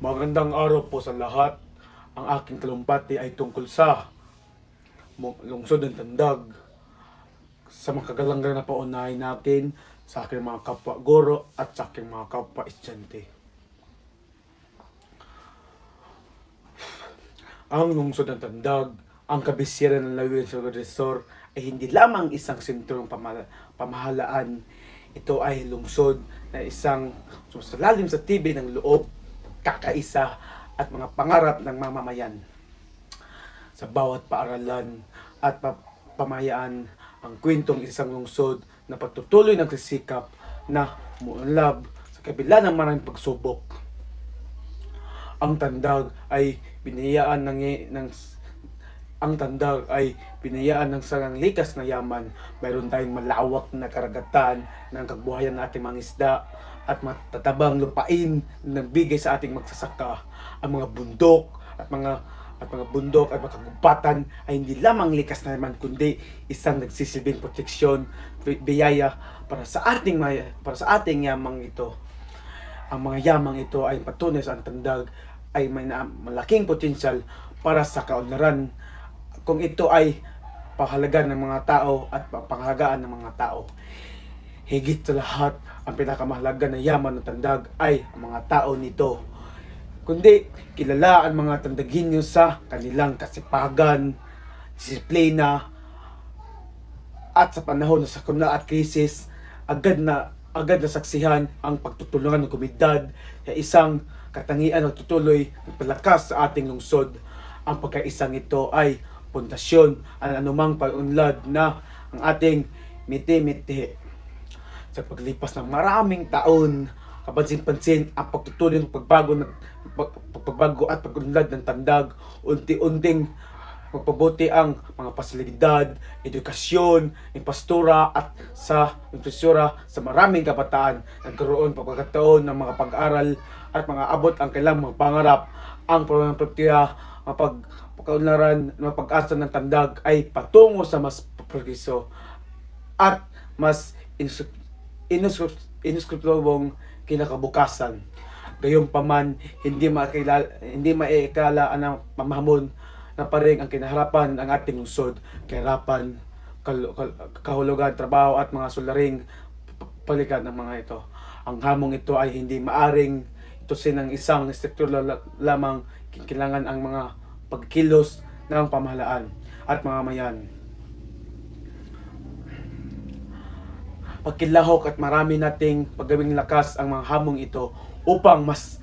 Magandang araw po sa lahat. Ang aking talumpati ay tungkol sa lungsod ng Tandag. Sa makagalangan na paunahin natin sa aking mga kapwa guro at sa aking mga kapwa estudyante. Ang lungsod ng Tandag, ang kabisiran ng Lawin sa Resort ay hindi lamang isang sentro ng pamahalaan. Ito ay lungsod na isang sumalalim sa tibay ng loob, kakaisa at mga pangarap ng mamamayan. Sa bawat paaralan at pamayaan, ang kwentong isang lungsod na pagtutuloy ng sisikap na muunlad sa kabila ng maraming pagsubok. Ang Tandag ay binayaan ng sarang likas na yaman. Mayroon tayong malawak na karagatan ng kabuhayan ng ating mga isda at matatabang lupain na nagbigay sa ating magsasaka. Ang mga bundok at mga kagubatan ay hindi lamang likas na yaman, kundi isang nagsisilbing proteksyon, biyaya para sa ating yamang ito. Ang mga yamang ito ay patunay sa Tandag ay may malaking potensyal para sa kaunlaran kung ito ay pahalagan ng mga tao at pangalagaan ng mga tao. Higit sa lahat, ang pinakamahalaga na yaman ng Tandag ay ang mga tao nito. Kundi kilala ang mga Tandagenyo sa kanilang kasipagan, disiplina, at sa panahon ng sakuna at krisis, agad na saksihan ang pagtutulungan ng komunidad sa isang katangian na tutuloy ng palakas sa ating lungsod. Ang pagkaisang ito ay pundasyon ang anumang pag-unlad na ang ating miti-miti. Sa paglipas ng maraming taon, kapansin-pansin ang pagtutuloy ng pagbago at pag-unlad ng Tandag. Unti-unting magpabuti ang mga pasilidad, edukasyon, infrastruktura at sa maraming kabataan. Nagkaroon pagkakataon ng mga pag-aral at mga abot ang kailang mga pangarap. Ang produktiya, pagkaunlaran ng pag-asa ng Tandag ay patungo sa mas progreso at mas inunskriptibong kinakabukasan. Gayunpaman, hindi maikala ang pamahamon na paring ang kinaharapan ng ating lungsod, kahirapan, kahulugan, trabaho at mga sularing palikan ng mga ito. Ang hamong ito ay hindi maaring itusin ng isang struktura lamang. Kailangan ang mga pagkilos ng pamahalaan at mga mayan. Pagkilahok at marami nating paggawing lakas ang mga hamong ito upang mas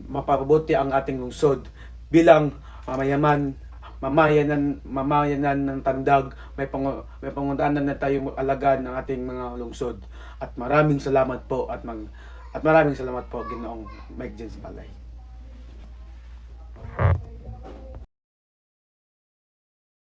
mapabuti ang ating lungsod. Bilang mamayanan ng Tandag, may pangungdanan na tayong alagaan ng ating mga lungsod. At maraming salamat po Ginoong Mike James Balay.